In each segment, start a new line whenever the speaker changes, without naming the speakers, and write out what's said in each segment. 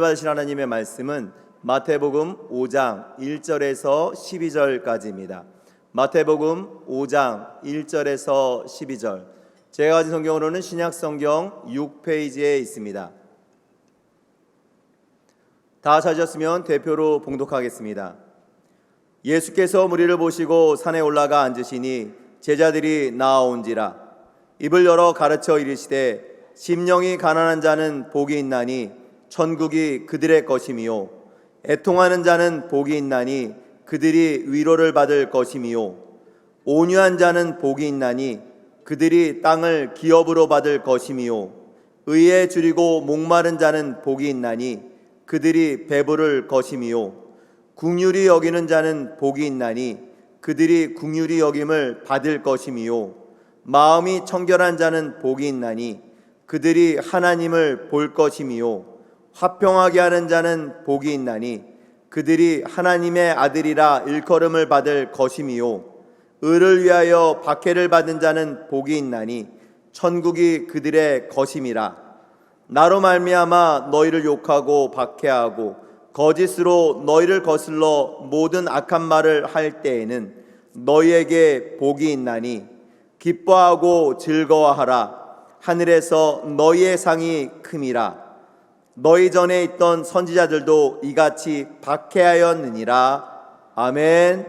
받으실 하나님의 말씀은 마태복음 5장 1절에서 12절까지입니다. 마태복음 5장 1절에서 12절. 제가 가진 성경으로는 신약성경 6페이지에 있습니다. 다 찾으셨으면 대표로 봉독하겠습니다. 예수께서 무리를 보시고 산에 올라가 앉으시니 제자들이 나아온지라. 입을 열어 가르쳐 이르시되 심령이 가난한 자는 복이 있나니 천국이 그들의 것이미요, 애통하는 자는 복이 있나니 그들이 위로를 받을 것이미요, 온유한 자는 복이 있나니 그들이 땅을 기업으로 받을 것이미요, 의에 줄이고 목마른 자는 복이 있나니 그들이 배부를 것이미요, 긍휼히 여기는 자는 복이 있나니 그들이 긍휼히 여김을 받을 것이미요, 마음이 청결한 자는 복이 있나니 그들이 하나님을 볼 것이미요, 화평하게 하는 자는 복이 있나니 그들이 하나님의 아들이라 일컬음을 받을 것이미요, 의를 위하여 박해를 받은 자는 복이 있나니 천국이 그들의 것임이라. 나로 말미암아 너희를 욕하고 박해하고 거짓으로 너희를 거슬러 모든 악한 말을 할 때에는 너희에게 복이 있나니 기뻐하고 즐거워하라. 하늘에서 너희의 상이 큼이라. 너희 전에 있던 선지자들도 이같이 박해하였느니라. 아멘.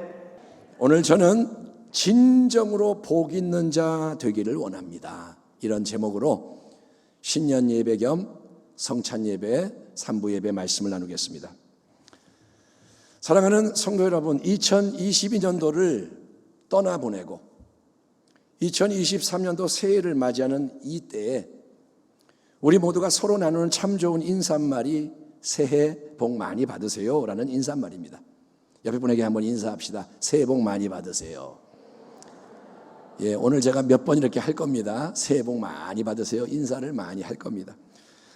오늘 저는 진정으로 복 있는 자 되기를 원합니다. 이런 제목으로 신년 예배 겸 성찬 예배 3부 예배 말씀을 나누겠습니다. 사랑하는 성도 여러분, 2022년도를 떠나보내고 2023년도 새해를 맞이하는 이 때에 우리 모두가 서로 나누는 참 좋은 인사말이 새해 복 많이 받으세요 라는 인사말입니다. 옆에 분에게 한번 인사합시다. 새해 복 많이 받으세요. 예, 오늘 제가 몇 번 이렇게 할 겁니다. 새해 복 많이 받으세요. 인사를 많이 할 겁니다.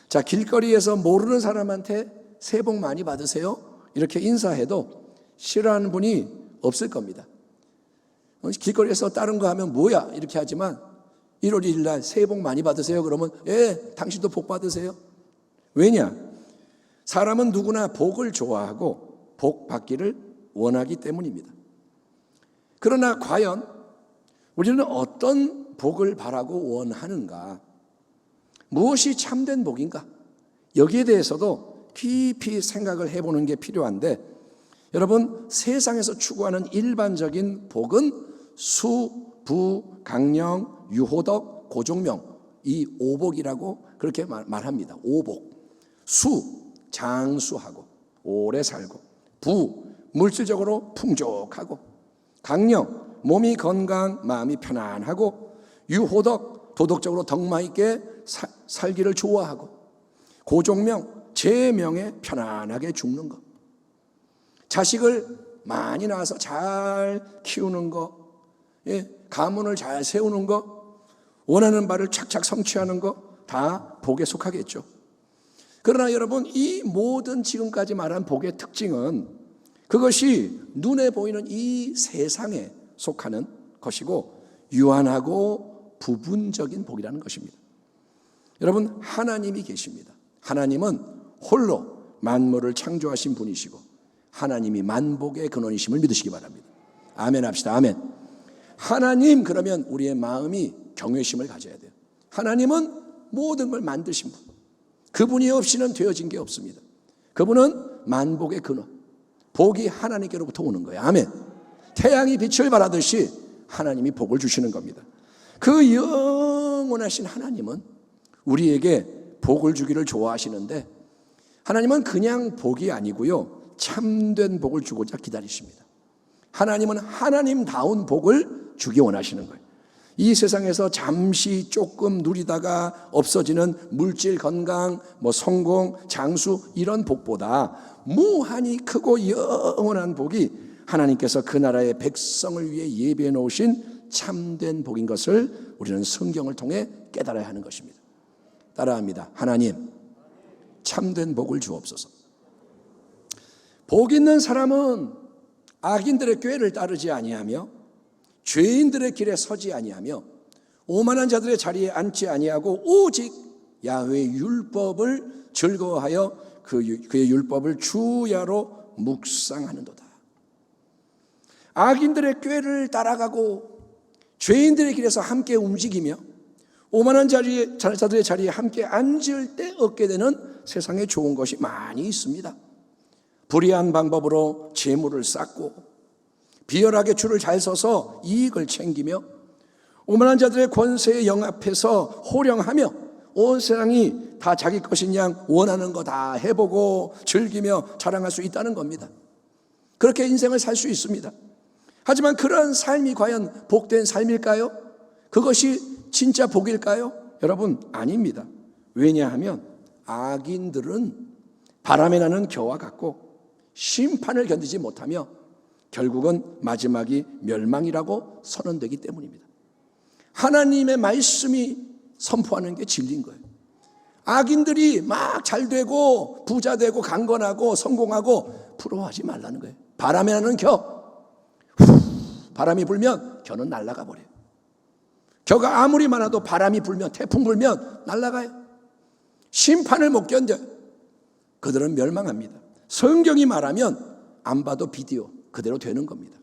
자, 길거리에서 모르는 사람한테 새해 복 많이 받으세요 이렇게 인사해도 싫어하는 분이 없을 겁니다. 길거리에서 다른 거 하면 뭐야 이렇게 하지만 1월 1일 날 새해 복 많이 받으세요 그러면 예, 당신도 복 받으세요. 왜냐? 사람은 누구나 복을 좋아하고 복 받기를 원하기 때문입니다. 그러나 과연 우리는 어떤 복을 바라고 원하는가? 무엇이 참된 복인가? 여기에 대해서도 깊이 생각을 해보는 게 필요한데, 여러분, 세상에서 추구하는 일반적인 복은 수, 부, 강령, 유호덕, 고종명, 이 오복이라고 그렇게 말합니다. 오복. 수, 장수하고 오래 살고, 부, 물질적으로 풍족하고, 강령, 몸이 건강, 마음이 편안하고, 유호덕, 도덕적으로 덕마 있게 살기를 좋아하고, 고종명, 제 명에 편안하게 죽는 것, 자식을 많이 낳아서 잘 키우는 것, 예, 가문을 잘 세우는 것, 원하는 바를 착착 성취하는 것 다 복에 속하겠죠. 그러나 여러분, 이 모든 지금까지 말한 복의 특징은 그것이 눈에 보이는 이 세상에 속하는 것이고 유한하고 부분적인 복이라는 것입니다. 여러분, 하나님이 계십니다. 하나님은 홀로 만물을 창조하신 분이시고 하나님이 만복의 근원이심을 믿으시기 바랍니다. 아멘 합시다. 아멘. 하나님, 그러면 우리의 마음이 경외심을 가져야 돼요. 하나님은 모든 걸 만드신 분, 그분이 없이는 되어진 게 없습니다. 그분은 만복의 근원, 복이 하나님께로부터 오는 거예요. 아멘. 태양이 빛을 발하듯이 하나님이 복을 주시는 겁니다. 그 영원하신 하나님은 우리에게 복을 주기를 좋아하시는데, 하나님은 그냥 복이 아니고요, 참된 복을 주고자 기다리십니다. 하나님은 하나님다운 복을 주기 원하시는 거예요. 이 세상에서 잠시 조금 누리다가 없어지는 물질, 건강, 성공, 장수, 이런 복보다 무한히 크고 영원한 복이 하나님께서 그 나라의 백성을 위해 예비해 놓으신 참된 복인 것을 우리는 성경을 통해 깨달아야 하는 것입니다. 따라합니다. 하나님, 참된 복을 주옵소서. 복 있는 사람은 악인들의 꾀를 따르지 아니하며 죄인들의 길에 서지 아니하며 오만한 자들의 자리에 앉지 아니하고 오직 야훼의 율법을 즐거워하여 그의 율법을 주야로 묵상하는도다. 악인들의 꾀를 따라가고 죄인들의 길에서 함께 움직이며 오만한 자들의 자리에 함께 앉을 때 얻게 되는 세상에 좋은 것이 많이 있습니다. 불의한 방법으로 재물을 쌓고 비열하게 줄을 잘 서서 이익을 챙기며 오만한 자들의 권세에 영합해서 호령하며 온 세상이 다 자기 것인 양 원하는 거 다 해보고 즐기며 자랑할 수 있다는 겁니다. 그렇게 인생을 살 수 있습니다. 하지만 그런 삶이 과연 복된 삶일까요? 그것이 진짜 복일까요? 여러분, 아닙니다. 왜냐하면 악인들은 바람에 나는 겨와 같고 심판을 견디지 못하며 결국은 마지막이 멸망이라고 선언되기 때문입니다. 하나님의 말씀이 선포하는 게 진리인 거예요. 악인들이 막 잘되고 부자되고 강건하고 성공하고 부러워하지 말라는 거예요. 바람에 나는 겨, 바람이 불면 겨는 날아가 버려요. 겨가 아무리 많아도 바람이 불면, 태풍 불면 날아가요. 심판을 못 견뎌요. 그들은 멸망합니다. 성경이 말하면 안 봐도 비디오 그대로 되는 겁니다.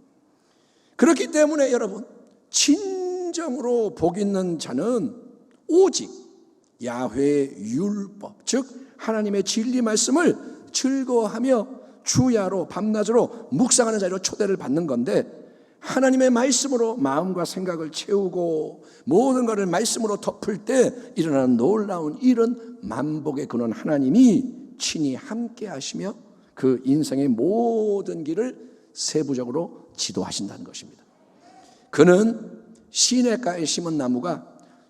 그렇기 때문에 여러분, 진정으로 복 있는 자는 오직 야훼의 율법, 즉 하나님의 진리 말씀을 즐거워하며 주야로 밤낮으로 묵상하는 자리로 초대를 받는 건데, 하나님의 말씀으로 마음과 생각을 채우고 모든 것을 말씀으로 덮을 때 일어나는 놀라운 일은 만복의 근원 하나님이 친히 함께 하시며 그 인생의 모든 길을 세부적으로 지도하신다는 것입니다. 그는 시냇가에 심은 나무가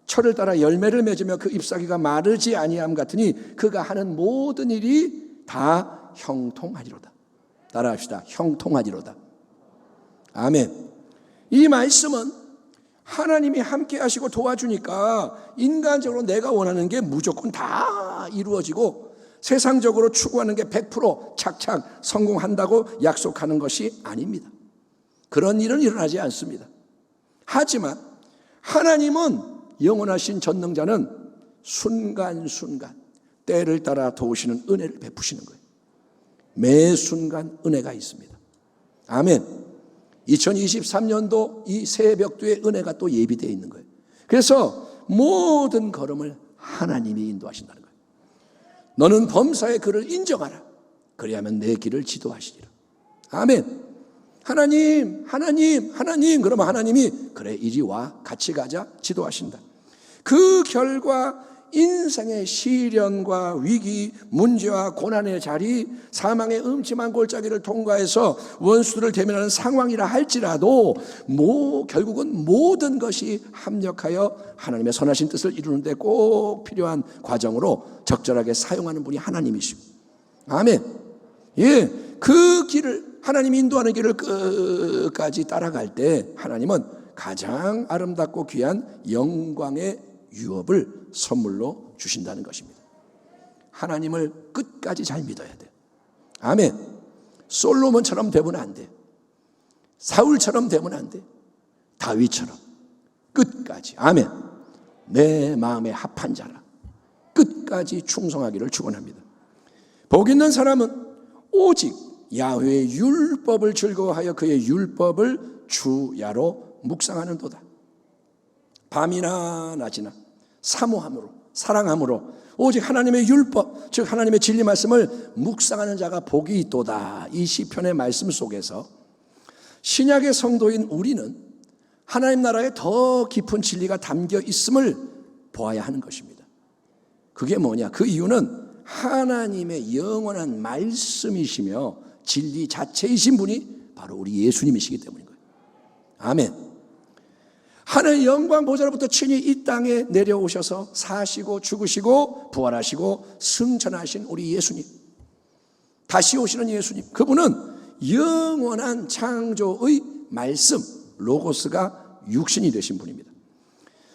철을 따라 열매를 맺으며 그 잎사귀가 마르지 아니함 같으니 그가 하는 모든 일이 다 형통하리로다. 따라합시다. 형통하리로다. 아멘. 이 말씀은 하나님이 함께 하시고 도와주니까 인간적으로 내가 원하는 게 무조건 다 이루어지고 세상적으로 추구하는 게 100% 착착 성공한다고 약속하는 것이 아닙니다. 그런 일은 일어나지 않습니다. 하지만 하나님은 영원하신 전능자는 순간순간 때를 따라 도우시는 은혜를 베푸시는 거예요. 매 순간 은혜가 있습니다. 아멘. 2023년도 이 새벽도의 은혜가 또 예비되어 있는 거예요. 그래서 모든 걸음을 하나님이 인도하신다는 거예요. 너는 범사의 그를 인정하라. 그래야만 내 길을 지도하시리라. 아멘. 하나님, 하나님, 하나님. 그러면 하나님이 그래 이리 와 같이 가자 지도하신다. 그 결과 인생의 시련과 위기, 문제와 고난의 자리, 사망의 음침한 골짜기를 통과해서 원수들을 대면하는 상황이라 할지라도 결국은 모든 것이 합력하여 하나님의 선하신 뜻을 이루는 데 꼭 필요한 과정으로 적절하게 사용하는 분이 하나님이시고, 아멘. 예, 그 길을 하나님이 인도하는 길을 끝까지 따라갈 때 하나님은 가장 아름답고 귀한 영광의 유업을 선물로 주신다는 것입니다. 하나님을 끝까지 잘 믿어야 돼요. 아멘. 솔로몬처럼 되면 안 돼. 사울처럼 되면 안 돼. 다윗처럼 끝까지. 아멘. 내 마음에 합한 자라 끝까지 충성하기를 축원합니다. 복 있는 사람은 오직 야훼의 율법을 즐거워하여 그의 율법을 주야로 묵상하는도다. 밤이나 낮이나 사모함으로 사랑함으로 오직 하나님의 율법, 즉 하나님의 진리 말씀을 묵상하는 자가 복이 있도다. 이 시편의 말씀 속에서 신약의 성도인 우리는 하나님 나라에 더 깊은 진리가 담겨 있음을 보아야 하는 것입니다. 그게 뭐냐? 그 이유는 하나님의 영원한 말씀이시며 진리 자체이신 분이 바로 우리 예수님이시기 때문인 거예요. 아멘. 하나님의 영광 보좌로부터 친히 이 땅에 내려오셔서 사시고 죽으시고 부활하시고 승천하신 우리 예수님, 다시 오시는 예수님, 그분은 영원한 창조의 말씀 로고스가 육신이 되신 분입니다.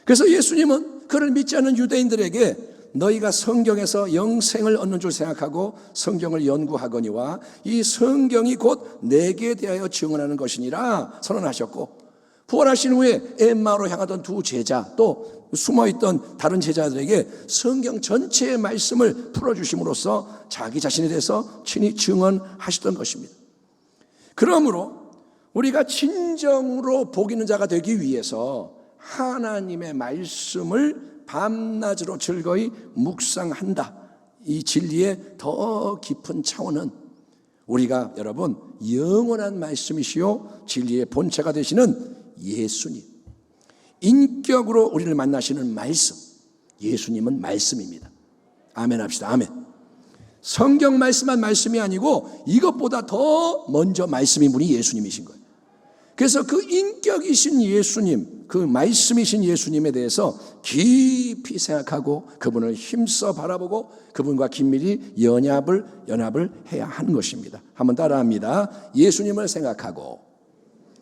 그래서 예수님은 그를 믿지 않는 유대인들에게 너희가 성경에서 영생을 얻는 줄 생각하고 성경을 연구하거니와 이 성경이 곧 내게 대하여 증언하는 것이니라 선언하셨고, 부활하신 후에 엠마오로 향하던 두 제자, 또 숨어있던 다른 제자들에게 성경 전체의 말씀을 풀어주심으로써 자기 자신에 대해서 친히 증언하시던 것입니다. 그러므로 우리가 진정으로 복 있는 자가 되기 위해서 하나님의 말씀을 밤낮으로 즐거이 묵상한다. 이 진리의 더 깊은 차원은 우리가 여러분 영원한 말씀이시요 진리의 본체가 되시는 예수님, 인격으로 우리를 만나시는 말씀, 예수님은 말씀입니다. 아멘 합시다. 아멘. 성경 말씀만 말씀이 아니고 이것보다 더 먼저 말씀인 분이 예수님이신 거예요. 그래서 그 인격이신 예수님, 그 말씀이신 예수님에 대해서 깊이 생각하고 그분을 힘써 바라보고 그분과 긴밀히 연합을 해야 하는 것입니다. 한번 따라합니다. 예수님을 생각하고,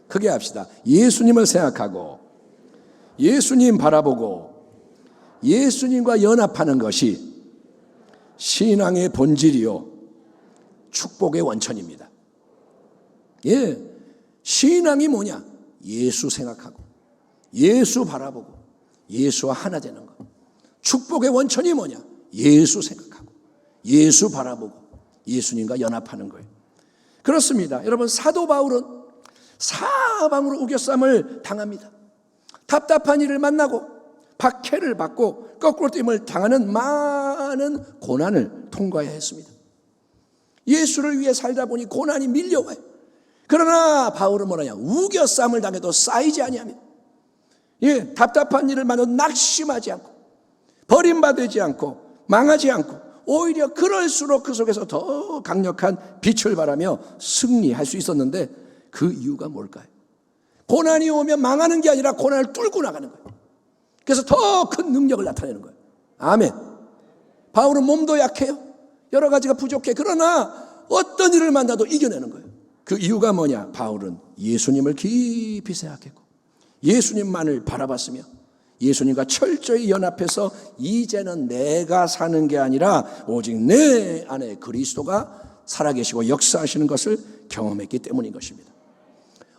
크게 합시다. 예수님을 생각하고 예수님 바라보고 예수님과 연합하는 것이 신앙의 본질이요 축복의 원천입니다. 예. 신앙이 뭐냐? 예수 생각하고 예수 바라보고 예수와 하나 되는 것. 축복의 원천이 뭐냐? 예수 생각하고 예수 바라보고 예수님과 연합하는 거예요. 그렇습니다. 여러분, 사도 바울은 사방으로 우겨쌈을 당합니다. 답답한 일을 만나고 박해를 받고 거꾸로 됨을 당하는 많은 고난을 통과해야 했습니다. 예수를 위해 살다 보니 고난이 밀려와요. 그러나 바울은 뭐라냐? 우겨쌈을 당해도 쌓이지 아니하며, 예, 답답한 일을 만나도 낙심하지 않고 버림받지 않고 망하지 않고 오히려 그럴수록 그 속에서 더 강력한 빛을 발하며 승리할 수 있었는데 그 이유가 뭘까요? 고난이 오면 망하는 게 아니라 고난을 뚫고 나가는 거예요. 그래서 더 큰 능력을 나타내는 거예요. 아멘. 바울은 몸도 약해요. 여러 가지가 부족해. 그러나 어떤 일을 만나도 이겨내는 거예요. 그 이유가 뭐냐? 바울은 예수님을 깊이 생각했고 예수님만을 바라봤으며 예수님과 철저히 연합해서 이제는 내가 사는 게 아니라 오직 내 안에 그리스도가 살아계시고 역사하시는 것을 경험했기 때문인 것입니다.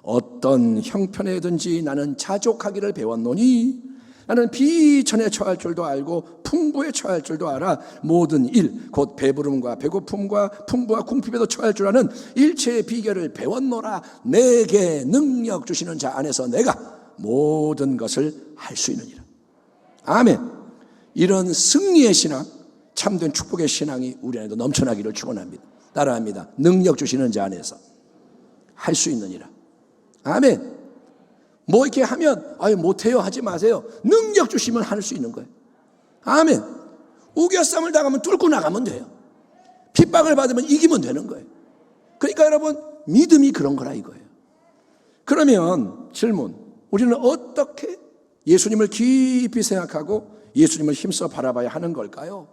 어떤 형편에든지 나는 자족하기를 배웠노니 나는 비천에 처할 줄도 알고 풍부에 처할 줄도 알아 모든 일 곧 배부름과 배고픔과 풍부와 궁핍에도 처할 줄 아는 일체의 비결을 배웠노라. 내게 능력 주시는 자 안에서 내가 모든 것을 할 수 있느니라. 아멘. 이런 승리의 신앙, 참된 축복의 신앙이 우리 안에도 넘쳐나기를 축원합니다. 따라합니다. 능력 주시는 자 안에서 할 수 있느니라. 아멘. 뭐 이렇게 하면 못해요 하지 마세요. 능력 주시면 할 수 있는 거예요. 아멘. 우겨쌈을 당하면 뚫고 나가면 돼요. 핍박을 받으면 이기면 되는 거예요. 그러니까 여러분, 믿음이 그런 거라 이거예요. 그러면 질문, 우리는 어떻게 예수님을 깊이 생각하고 예수님을 힘써 바라봐야 하는 걸까요?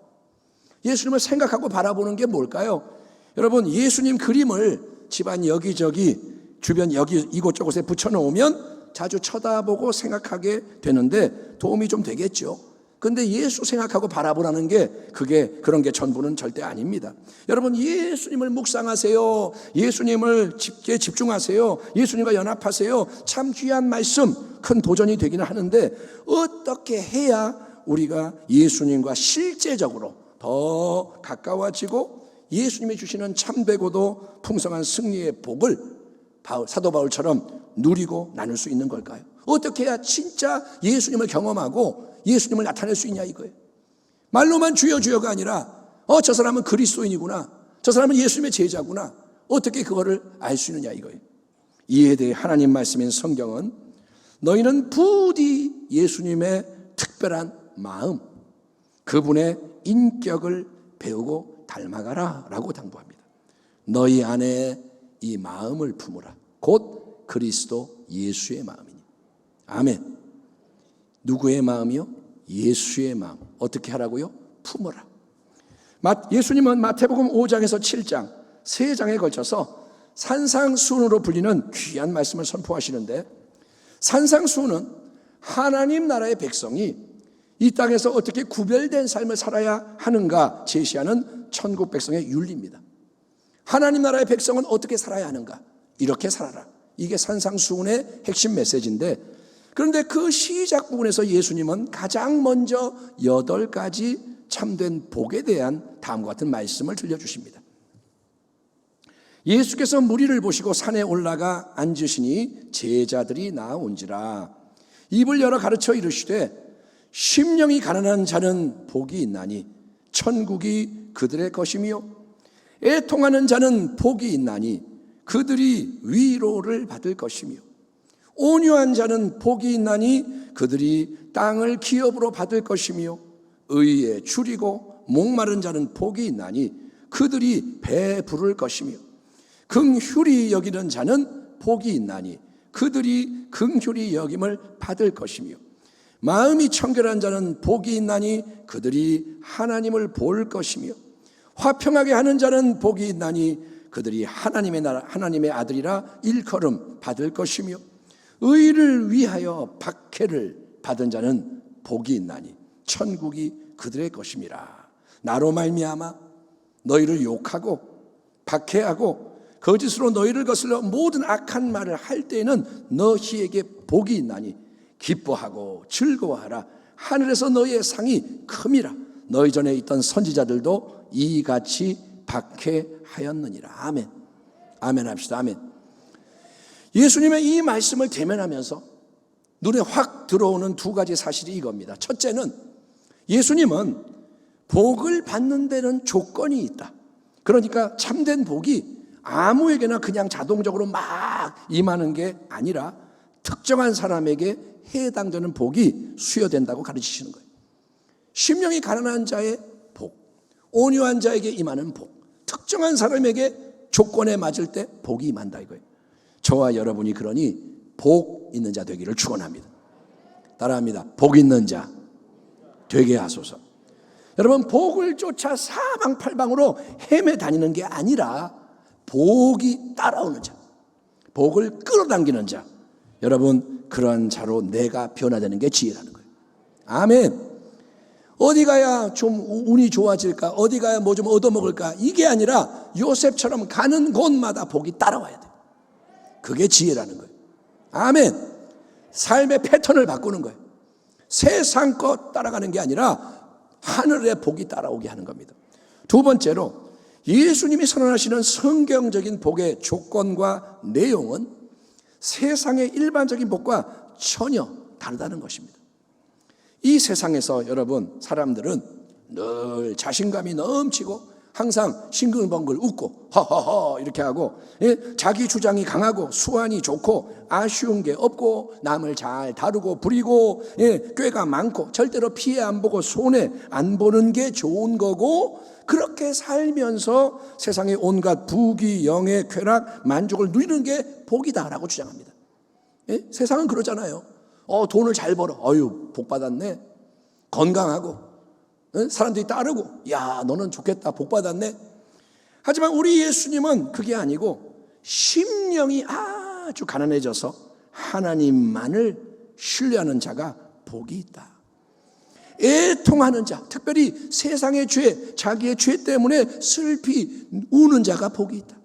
예수님을 생각하고 바라보는 게 뭘까요? 여러분, 예수님 그림을 집안 여기저기 주변 여기 이곳저곳에 붙여놓으면 자주 쳐다보고 생각하게 되는데 도움이 좀 되겠죠. 그런데 예수 생각하고 바라보라는 게 그런 게 전부는 절대 아닙니다. 여러분, 예수님을 묵상하세요. 예수님을 깊게 집중하세요. 예수님과 연합하세요. 참 귀한 말씀, 큰 도전이 되기는 하는데 어떻게 해야 우리가 예수님과 실제적으로 더 가까워지고 예수님이 주시는 참되고도 풍성한 승리의 복을 사도 바울처럼 누리고 나눌 수 있는 걸까요? 어떻게 해야 진짜 예수님을 경험하고 예수님을 나타낼 수 있냐 이거예요. 말로만 주여 주여가 아니라 저 사람은 그리스도인이구나, 저 사람은 예수님의 제자구나, 어떻게 그거를 알 수 있느냐 이거예요. 이에 대해 하나님 말씀인 성경은 너희는 부디 예수님의 특별한 마음, 그분의 인격을 배우고 닮아가라 라고 당부합니다. 너희 안에 이 마음을 품으라. 곧 그리스도 예수의 마음이니. 아멘. 누구의 마음이요? 예수의 마음. 어떻게 하라고요? 품어라. 예수님은 마태복음 5장에서 7장 3장에 걸쳐서 산상수훈으로 불리는 귀한 말씀을 선포하시는데, 산상수훈은 하나님 나라의 백성이 이 땅에서 어떻게 구별된 삶을 살아야 하는가 제시하는 천국 백성의 윤리입니다. 하나님 나라의 백성은 어떻게 살아야 하는가? 이렇게 살아라. 이게 산상수훈의 핵심 메시지인데, 그런데 그 시작 부분에서 예수님은 가장 먼저 8가지 참된 복에 대한 다음과 같은 말씀을 들려주십니다. 예수께서 무리를 보시고 산에 올라가 앉으시니 제자들이 나온지라 입을 열어 가르쳐 이르시되 심령이 가난한 자는 복이 있나니 천국이 그들의 것이며 애통하는 자는 복이 있나니 그들이 위로를 받을 것이며 온유한 자는 복이 있나니 그들이 땅을 기업으로 받을 것이며 의에 줄이고 목마른 자는 복이 있나니 그들이 배부를 것이며 긍휼히 여기는 자는 복이 있나니 그들이 긍휼히 여김을 받을 것이며 마음이 청결한 자는 복이 있나니 그들이 하나님을 볼 것이며 화평하게 하는 자는 복이 있나니 그들이 하나님의 나라 하나님의 아들이라 일컬음 받을 것이며 의를 위하여 박해를 받은 자는 복이 있나니 천국이 그들의 것임이라. 나로 말미암아 너희를 욕하고 박해하고 거짓으로 너희를 거슬러 모든 악한 말을 할 때에는 너희에게 복이 있나니 기뻐하고 즐거워하라. 하늘에서 너희의 상이 큼이라. 너희 전에 있던 선지자들도 이같이 박해하였느니라. 아멘. 아멘 합시다. 아멘. 예수님의 이 말씀을 대면하면서 눈에 확 들어오는 2가지 사실이 이겁니다. 첫째는 예수님은 복을 받는 데는 조건이 있다. 그러니까 참된 복이 아무에게나 그냥 자동적으로 막 임하는 게 아니라 특정한 사람에게 해당되는 복이 수여된다고 가르치시는 거예요. 심령이 가난한 자의 복, 온유한 자에게 임하는 복, 특정한 사람에게 조건에 맞을 때 복이 임한다 이거예요. 저와 여러분이 그러니 복 있는 자 되기를 축원합니다. 따라합니다. 복 있는 자 되게 하소서. 여러분, 복을 쫓아 사방팔방으로 헤매 다니는 게 아니라 복이 따라오는 자, 복을 끌어당기는 자, 여러분 그런 자로 내가 변화되는 게 지혜라는 거예요. 아멘. 어디 가야 좀 운이 좋아질까, 어디 가야 뭐 좀 얻어먹을까, 이게 아니라 요셉처럼 가는 곳마다 복이 따라와야 돼요. 그게 지혜라는 거예요. 아멘. 삶의 패턴을 바꾸는 거예요. 세상 것 따라가는 게 아니라 하늘의 복이 따라오게 하는 겁니다. 2번째로 예수님이 선언하시는 성경적인 복의 조건과 내용은 세상의 일반적인 복과 전혀 다르다는 것입니다. 이 세상에서 여러분 사람들은 늘 자신감이 넘치고 항상 싱글벙글 웃고 허허허 이렇게 하고, 자기 주장이 강하고 수완이 좋고 아쉬운 게 없고 남을 잘 다루고 부리고 꾀가 많고 절대로 피해 안 보고 손해 안 보는 게 좋은 거고, 그렇게 살면서 세상의 온갖 부귀 영예 쾌락 만족을 누리는 게 복이다라고 주장합니다. 세상은 그러잖아요. 돈을 잘 벌어, 어휴 복 받았네. 건강하고 사람들이 따르고, 야 너는 좋겠다, 복 받았네. 하지만 우리 예수님은 그게 아니고 심령이 아주 가난해져서 하나님만을 신뢰하는 자가 복이 있다. 애통하는 자, 특별히 세상의 죄, 자기의 죄 때문에 슬피 우는 자가 복이 있다.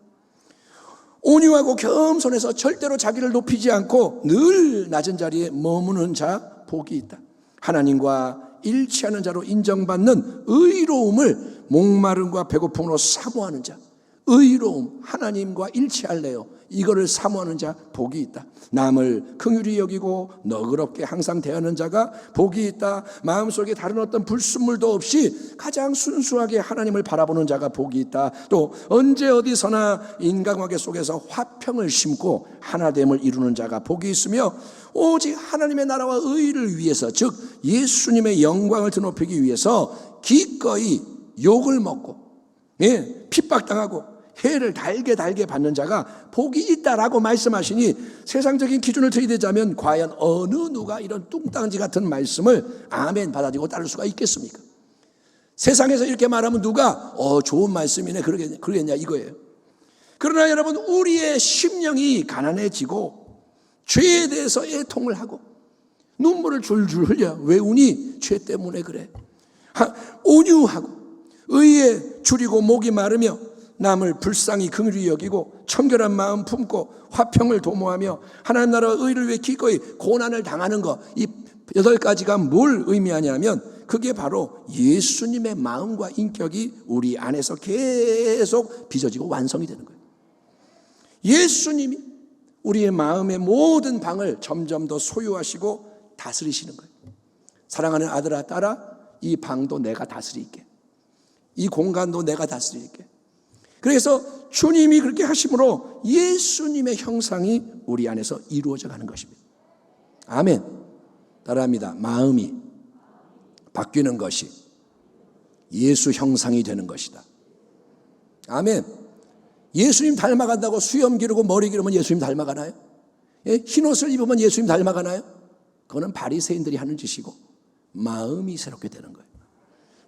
온유하고 겸손해서 절대로 자기를 높이지 않고 늘 낮은 자리에 머무는 자 복이 있다. 하나님과 일치하는 자로 인정받는 의로움을 목마름과 배고픔으로 사모하는 자, 의로움, 하나님과 일치할래요, 이거를 사모하는 자 복이 있다. 남을 긍휼히 여기고 너그럽게 항상 대하는 자가 복이 있다. 마음속에 다른 어떤 불순물도 없이 가장 순수하게 하나님을 바라보는 자가 복이 있다. 또 언제 어디서나 인간관계 속에서 화평을 심고 하나됨을 이루는 자가 복이 있으며, 오직 하나님의 나라와 의를 위해서, 즉 예수님의 영광을 드높이기 위해서 기꺼이 욕을 먹고 핍박당하고 해를 달게 받는 자가 복이 있다라고 말씀하시니, 세상적인 기준을 들이대자면 과연 어느 누가 이런 뚱딴지 같은 말씀을 아멘 받아들이고 따를 수가 있겠습니까? 세상에서 이렇게 말하면 누가 좋은 말씀이네 그러겠냐 이거예요. 그러나 여러분, 우리의 심령이 가난해지고 죄에 대해서 애통을 하고 눈물을 줄줄 흘려. 왜 우니? 죄 때문에 그래. 온유하고 의에 줄이고 목이 마르며 남을 불쌍히 긍휼히 여기고 청결한 마음 품고 화평을 도모하며 하나님 나라 의를 위해 기꺼이 고난을 당하는 것, 이 8가지가 뭘 의미하냐면 그게 바로 예수님의 마음과 인격이 우리 안에서 계속 빚어지고 완성이 되는 거예요. 예수님이 우리의 마음의 모든 방을 점점 더 소유하시고 다스리시는 거예요. 사랑하는 아들아 딸아, 이 방도 내가 다스릴게. 이 공간도 내가 다스릴게. 그래서 주님이 그렇게 하심으로 예수님의 형상이 우리 안에서 이루어져 가는 것입니다. 아멘. 따라합니다. 마음이 바뀌는 것이 예수 형상이 되는 것이다. 아멘. 예수님 닮아간다고 수염 기르고 머리 기르면 예수님 닮아가나요? 예? 흰옷을 입으면 예수님 닮아가나요? 그거는 바리새인들이 하는 짓이고 마음이 새롭게 되는 거예요.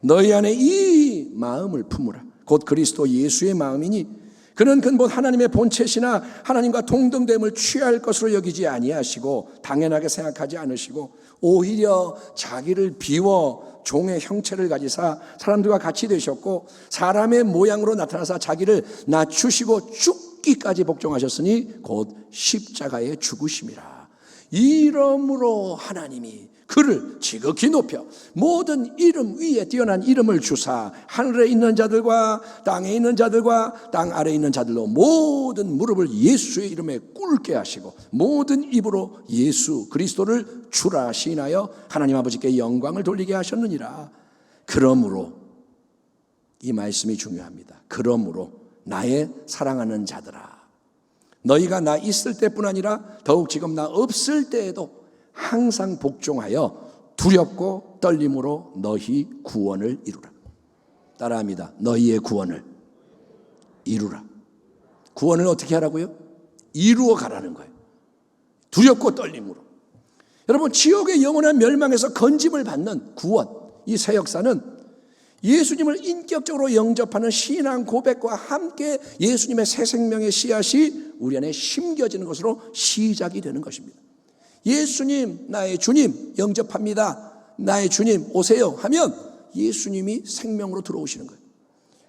너희 안에 이 마음을 품으라. 곧 그리스도 예수의 마음이니 그는 근본 하나님의 본체시나 하나님과 동등됨을 취할 것으로 여기지 아니하시고 당연하게 생각하지 않으시고 오히려 자기를 비워 종의 형체를 가지사 사람들과 같이 되셨고 사람의 모양으로 나타나사 자기를 낮추시고 죽기까지 복종하셨으니 곧 십자가에 죽으심이라. 이러므로 하나님이 그를 지극히 높여 모든 이름 위에 뛰어난 이름을 주사 하늘에 있는 자들과 땅에 있는 자들과 땅 아래에 있는 자들로 모든 무릎을 예수의 이름에 꿇게 하시고 모든 입으로 예수 그리스도를 주라 시인하여 하나님 아버지께 영광을 돌리게 하셨느니라. 그러므로 이 말씀이 중요합니다. 그러므로 나의 사랑하는 자들아, 너희가 나 있을 때뿐 아니라 더욱 지금 나 없을 때에도 항상 복종하여 두렵고 떨림으로 너희 구원을 이루라. 따라합니다. 너희의 구원을 이루라. 구원을 어떻게 하라고요? 이루어 가라는 거예요. 두렵고 떨림으로. 여러분, 지옥의 영원한 멸망에서 건짐을 받는 구원, 이 새 역사는 예수님을 인격적으로 영접하는 신앙 고백과 함께 예수님의 새 생명의 씨앗이 우리 안에 심겨지는 것으로 시작이 되는 것입니다. 예수님, 나의 주님 영접합니다. 나의 주님 오세요 하면 예수님이 생명으로 들어오시는 거예요.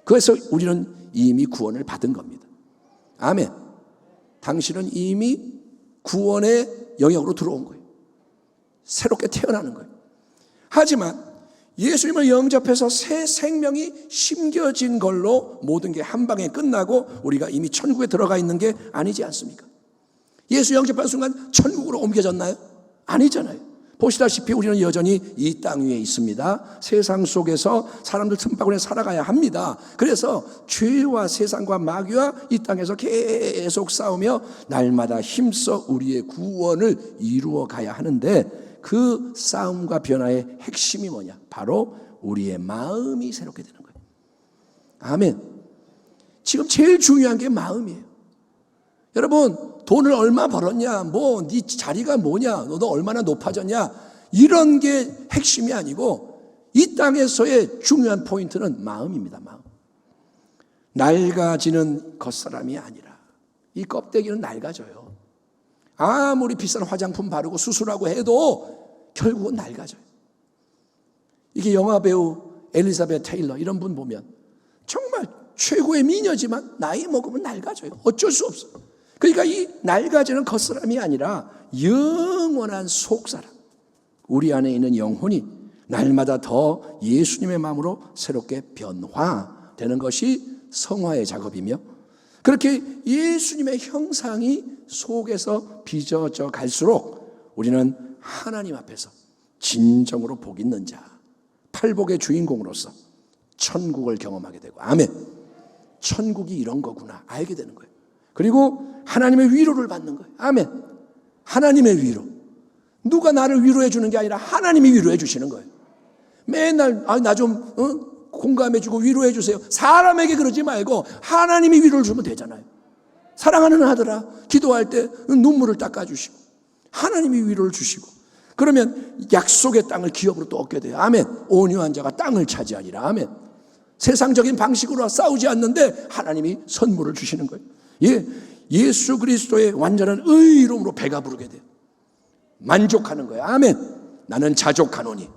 그래서 우리는 이미 구원을 받은 겁니다. 아멘. 당신은 이미 구원의 영역으로 들어온 거예요. 새롭게 태어나는 거예요. 하지만 예수님을 영접해서 새 생명이 심겨진 걸로 모든 게 한 방에 끝나고 우리가 이미 천국에 들어가 있는 게 아니지 않습니까? 예수 영접하는 순간 천국으로 옮겨졌나요? 아니잖아요. 보시다시피 우리는 여전히 이 땅 위에 있습니다. 세상 속에서 사람들 틈바구니에 살아가야 합니다. 그래서 죄와 세상과 마귀와 이 땅에서 계속 싸우며 날마다 힘써 우리의 구원을 이루어 가야 하는데 그 싸움과 변화의 핵심이 뭐냐? 바로 우리의 마음이 새롭게 되는 거예요. 아멘. 지금 제일 중요한 게 마음이에요. 여러분, 돈을 얼마 벌었냐, 네 자리가 뭐냐, 너도 얼마나 높아졌냐, 이런 게 핵심이 아니고 이 땅에서의 중요한 포인트는 마음입니다. 마음. 낡아지는 겉사람이 아니라 이 껍데기는 낡아져요. 아무리 비싼 화장품 바르고 수술하고 해도 결국은 낡아져요. 이게 영화배우 엘리자베트 테일러 이런 분 보면 정말 최고의 미녀지만 나이 먹으면 낡아져요. 어쩔 수 없어요. 그러니까 이 낡아지는 겉사람이 아니라 영원한 속사람, 우리 안에 있는 영혼이 날마다 더 예수님의 마음으로 새롭게 변화되는 것이 성화의 작업이며 그렇게 예수님의 형상이 속에서 빚어져 갈수록 우리는 하나님 앞에서 진정으로 복 있는 자, 팔복의 주인공으로서 천국을 경험하게 되고 아멘. 천국이 이런 거구나 알게 되는 거예요. 그리고 하나님의 위로를 받는 거예요. 아멘. 하나님의 위로. 누가 나를 위로해 주는 게 아니라 하나님이 위로해 주시는 거예요. 맨날 나 좀 공감해 주고 위로해 주세요. 사람에게 그러지 말고 하나님이 위로를 주면 되잖아요. 사랑하는 아들아, 기도할 때 눈물을 닦아주시고 하나님이 위로를 주시고 그러면 약속의 땅을 기업으로 또 얻게 돼요. 아멘. 온유한 자가 땅을 차지하리라. 아멘. 세상적인 방식으로 싸우지 않는데 하나님이 선물을 주시는 거예요. 예수 그리스도의 완전한 의로움으로 배가 부르게 돼요. 만족하는 거예요. 아멘. 나는 자족하노니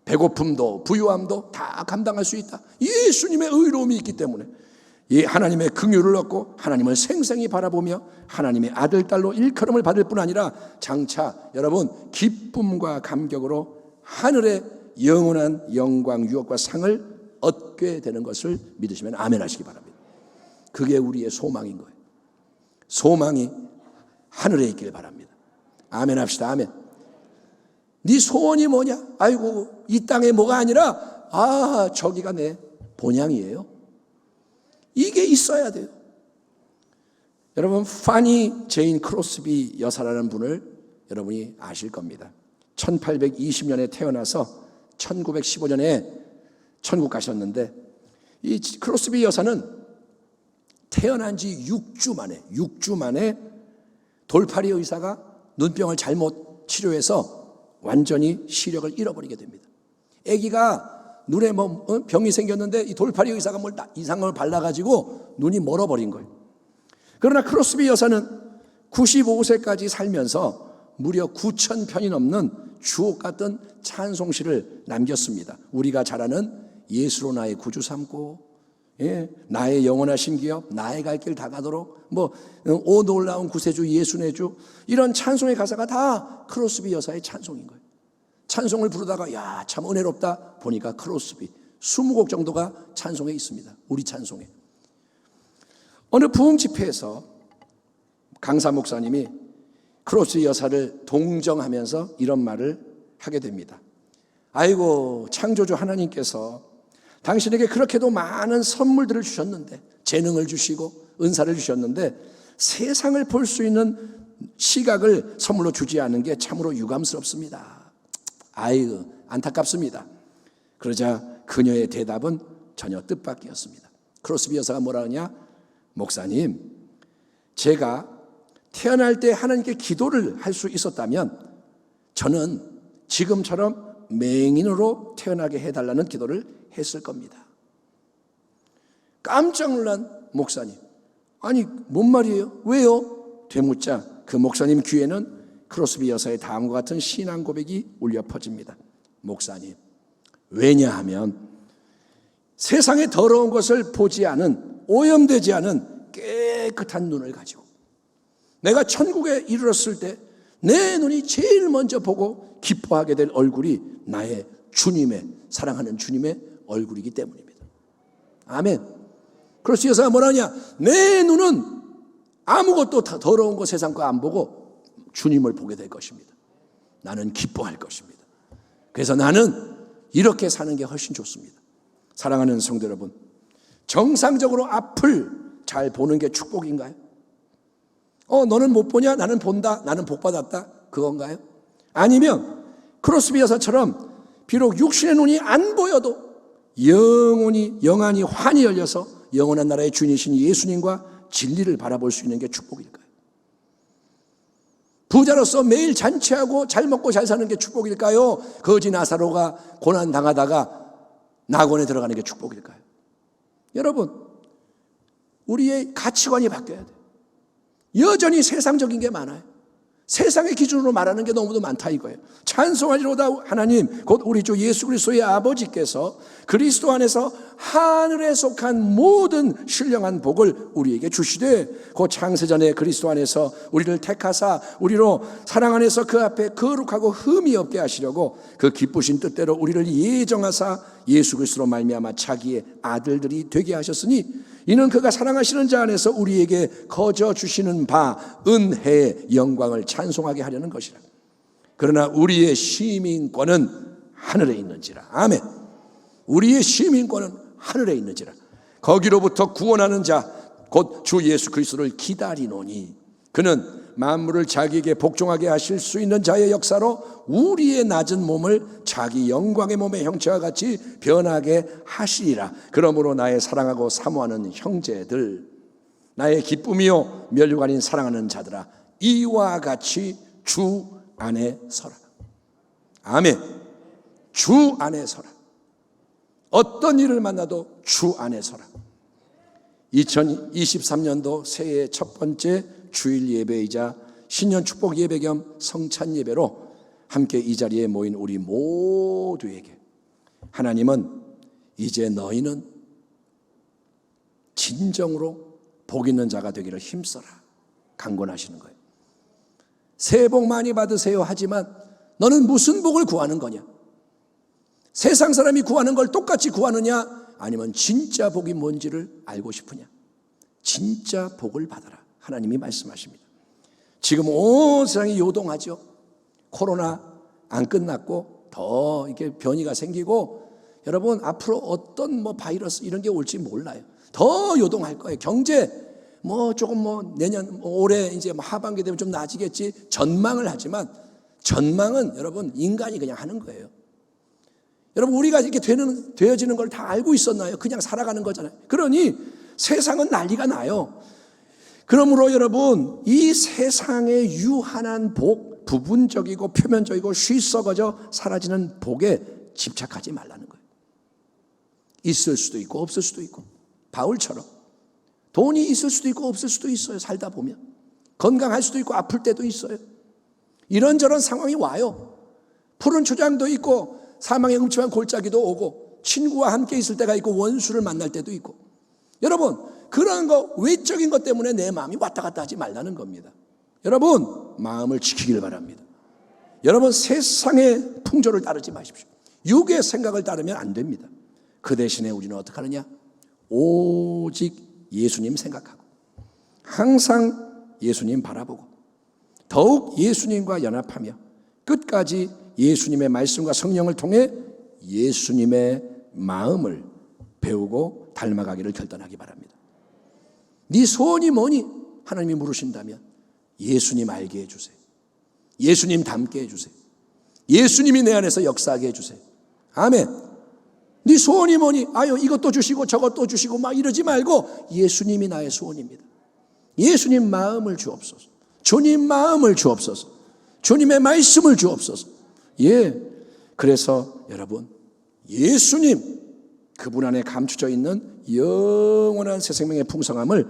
배고픔도 부유함도 다 감당할 수 있다. 예수님의 의로움이 있기 때문에 이 하나님의 긍휼을 얻고 하나님을 생생히 바라보며 하나님의 아들, 딸로 일컬음을 받을 뿐 아니라 장차 여러분 기쁨과 감격으로 하늘의 영원한 영광, 유업과 상을 얻게 되는 것을 믿으시면 아멘 하시기 바랍니다. 그게 우리의 소망인 거예요. 소망이 하늘에 있길 바랍니다. 아멘 합시다. 아멘. 네 소원이 뭐냐? 아이고 이 땅에 뭐가 아니라 저기가 내 본향이에요. 이게 있어야 돼요. 여러분 파니 제인 크로스비 여사라는 분을 여러분이 아실 겁니다. 1820년에 태어나서 1915년에 천국 가셨는데 이 크로스비 여사는 태어난 지 6주 만에 돌팔이 의사가 눈병을 잘못 치료해서 완전히 시력을 잃어버리게 됩니다. 아기가 눈에 병이 생겼는데 이 돌팔이 의사가 뭘 이상한 걸 발라가지고 눈이 멀어버린 거예요. 그러나 크로스비 여사는 95세까지 살면서 무려 9,000편이 넘는 주옥 같은 찬송시를 남겼습니다. 우리가 잘 아는 예수로 나의 구주 삼고, 나의 영원하신 기업, 나의 갈 길 다 가도록, 오 놀라운 구세주 예수 내주, 이런 찬송의 가사가 다 크로스비 여사의 찬송인 거예요. 찬송을 부르다가 야, 참 은혜롭다 보니까 크로스비 20곡 정도가 찬송에 있습니다. 우리 찬송에. 어느 부흥 집회에서 강사 목사님이 크로스비 여사를 동정하면서 이런 말을 하게 됩니다. 아이고 창조주 하나님께서 당신에게 그렇게도 많은 선물들을 주셨는데, 재능을 주시고 은사를 주셨는데 세상을 볼 수 있는 시각을 선물로 주지 않은 게 참으로 유감스럽습니다. 아이고 안타깝습니다. 그러자 그녀의 대답은 전혀 뜻밖이었습니다. 크로스비 여사가 뭐라 하냐? 목사님, 제가 태어날 때 하나님께 기도를 할 수 있었다면 저는 지금처럼 맹인으로 태어나게 해달라는 기도를 했을 겁니다. 깜짝 놀란 목사님, 아니 뭔 말이에요? 왜요? 되묻자 그 목사님 귀에는 크로스비 여사의 다음과 같은 신앙 고백이 울려 퍼집니다. 목사님, 왜냐하면 세상의 더러운 것을 보지 않은, 오염되지 않은 깨끗한 눈을 가지고 내가 천국에 이르렀을 때 내 눈이 제일 먼저 보고 기뻐하게 될 얼굴이 나의 주님의, 사랑하는 주님의 얼굴이기 때문입니다. 아멘. 크로스비 여사가 뭐라 하냐? 내 눈은 아무것도 다 더러운 거 세상 거 안 보고 주님을 보게 될 것입니다. 나는 기뻐할 것입니다. 그래서 나는 이렇게 사는 게 훨씬 좋습니다. 사랑하는 성도 여러분, 정상적으로 앞을 잘 보는 게 축복인가요? 너는 못 보냐? 나는 본다. 나는 복 받았다. 그건가요? 아니면 크로스비 여사처럼 비록 육신의 눈이 안 보여도 영안이 환히 열려서 영원한 나라의 주인이신 예수님과 진리를 바라볼 수 있는 게 축복일까요? 부자로서 매일 잔치하고 잘 먹고 잘 사는 게 축복일까요? 거지 나사로가 고난 당하다가 낙원에 들어가는 게 축복일까요? 여러분, 우리의 가치관이 바뀌어야 돼요. 여전히 세상적인 게 많아요. 세상의 기준으로 말하는 게 너무도 많다 이거예요. 찬송하리로다 하나님, 곧 우리 주 예수 그리스도의 아버지께서 그리스도 안에서 하늘에 속한 모든 신령한 복을 우리에게 주시되, 곧 창세전에 그리스도 안에서 우리를 택하사 우리로 사랑 안에서 그 앞에 거룩하고 흠이 없게 하시려고 그 기쁘신 뜻대로 우리를 예정하사 예수 그리스도로 말미암아 자기의 아들들이 되게 하셨으니, 이는 그가 사랑하시는 자 안에서 우리에게 거저 주시는 바 은혜의 영광을 찬송하게 하려는 것이라. 그러나 우리의 시민권은 하늘에 있는지라. 아멘. 우리의 시민권은 하늘에 있는지라. 거기로부터 구원하는 자 곧 주 예수 그리스도를 기다리노니 그는 만물을 자기에게 복종하게 하실 수 있는 자의 역사로 우리의 낮은 몸을 자기 영광의 몸의 형체와 같이 변하게 하시리라. 그러므로 나의 사랑하고 사모하는 형제들, 나의 기쁨이요 면류관인 사랑하는 자들아, 이와 같이 주 안에 서라. 아멘. 주 안에 서라. 어떤 일을 만나도 주 안에 서라. 2023년도 새해의 첫 번째 주일 예배이자 신년 축복 예배 겸 성찬 예배로 함께 이 자리에 모인 우리 모두에게 하나님은 이제 너희는 진정으로 복 있는 자가 되기를 힘써라 강권하시는 거예요. 새해 복 많이 받으세요 하지만 너는 무슨 복을 구하는 거냐? 세상 사람이 구하는 걸 똑같이 구하느냐? 아니면 진짜 복이 뭔지를 알고 싶으냐? 진짜 복을 받아라. 하나님이 말씀하십니다. 지금 온 세상이 요동하죠. 코로나 안 끝났고 더 이렇게 변이가 생기고 여러분 앞으로 어떤 바이러스 이런 게 올지 몰라요. 더 요동할 거예요. 경제 조금 내년 올해 이제 하반기 되면 좀 나아지겠지 전망을 하지만 전망은 여러분 인간이 그냥 하는 거예요. 여러분 우리가 이렇게 되어지는 걸 다 알고 있었나요? 그냥 살아가는 거잖아요. 그러니 세상은 난리가 나요. 그러므로 여러분 이 세상의 유한한 복, 부분적이고 표면적이고 쉬 썩어져 사라지는 복에 집착하지 말라는 거예요. 있을 수도 있고 없을 수도 있고 바울처럼 돈이 있을 수도 있고 없을 수도 있어요. 살다 보면 건강할 수도 있고 아플 때도 있어요. 이런저런 상황이 와요. 푸른 초장도 있고 사망의 음침한 골짜기도 오고 친구와 함께 있을 때가 있고 원수를 만날 때도 있고 여러분 그런 거 외적인 것 때문에 내 마음이 왔다 갔다 하지 말라는 겁니다. 여러분 마음을 지키길 바랍니다. 여러분 세상의 풍조를 따르지 마십시오. 육의 생각을 따르면 안 됩니다. 그 대신에 우리는 어떻게 하느냐? 오직 예수님 생각하고 항상 예수님 바라보고 더욱 예수님과 연합하며 끝까지 예수님의 말씀과 성령을 통해 예수님의 마음을 배우고 닮아가기를 결단하기 바랍니다. 네 소원이 뭐니? 하나님이 물으신다면 예수님 알게 해주세요. 예수님 닮게 해주세요. 예수님이 내 안에서 역사하게 해주세요. 아멘. 네 소원이 뭐니? 아유 이것도 주시고 저것도 주시고 막 이러지 말고 예수님이 나의 소원입니다. 예수님 마음을 주옵소서. 주님 마음을 주옵소서. 주님의 말씀을 주옵소서. 그래서 여러분 예수님 그분 안에 감추져 있는 영원한 새 생명의 풍성함을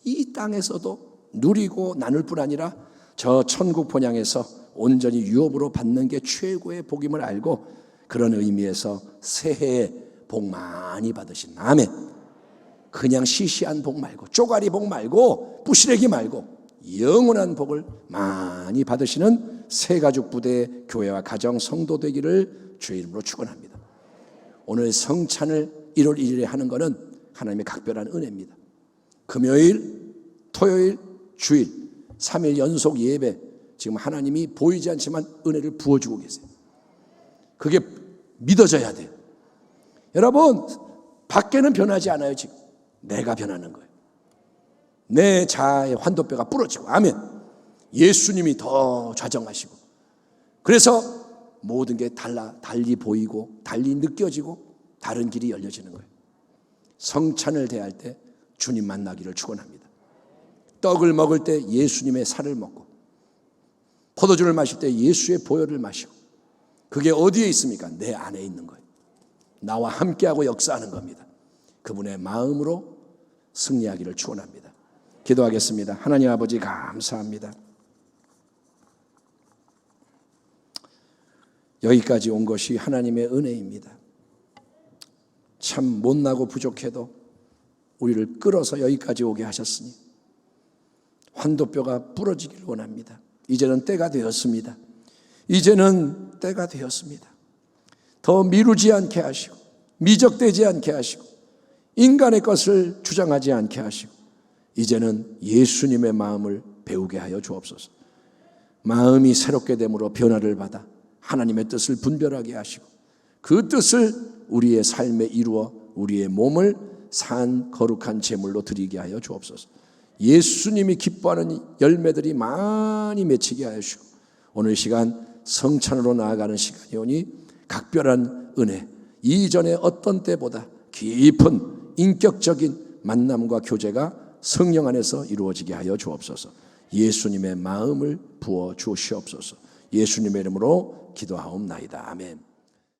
이 땅에서도 누리고 나눌 뿐 아니라 저 천국 본향에서 온전히 유업으로 받는 게 최고의 복임을 알고 그런 의미에서 새해에 복 많이 받으신 아멘. 그냥 시시한 복 말고 쪼가리 복 말고 부시래기 말고 영원한 복을 많이 받으시는 새가족 부대 교회와 가정 성도 되기를 주의 이름으로 축원합니다. 오늘 성찬을 1월 1일에 하는 것은 하나님의 각별한 은혜입니다. 금요일, 토요일, 주일 3일 연속 예배 지금 하나님이 보이지 않지만 은혜를 부어주고 계세요. 그게 믿어져야 돼요. 여러분 밖에는 변하지 않아요. 지금 내가 변하는 거예요. 내 자아의 환도뼈가 부러지고 아멘. 예수님이 더 좌정하시고 그래서 모든 게 달리 보이고 달리 느껴지고 다른 길이 열려지는 거예요. 성찬을 대할 때 주님 만나기를 축원합니다. 떡을 먹을 때 예수님의 살을 먹고 포도주를 마실 때 예수의 보혈을 마시고 그게 어디에 있습니까? 내 안에 있는 거예요. 나와 함께하고 역사하는 겁니다. 그분의 마음으로 승리하기를 축원합니다. 기도하겠습니다. 하나님 아버지 감사합니다. 여기까지 온 것이 하나님의 은혜입니다. 참 못나고 부족해도 우리를 끌어서 여기까지 오게 하셨으니 환도뼈가 부러지기를 원합니다. 이제는 때가 되었습니다. 이제는 때가 되었습니다. 더 미루지 않게 하시고 미적되지 않게 하시고 인간의 것을 주장하지 않게 하시고 이제는 예수님의 마음을 배우게 하여 주옵소서. 마음이 새롭게 됨으로 변화를 받아 하나님의 뜻을 분별하게 하시고 그 뜻을 우리의 삶에 이루어 우리의 몸을 산 거룩한 제물로 드리게 하여 주옵소서. 예수님이 기뻐하는 열매들이 많이 맺히게 하여 주시고 오늘 시간 성찬으로 나아가는 시간이 오니 각별한 은혜 이전의 어떤 때보다 깊은 인격적인 만남과 교제가 성령 안에서 이루어지게 하여 주옵소서. 예수님의 마음을 부어 주시옵소서. 예수님의 이름으로 기도하옵나이다. 아멘.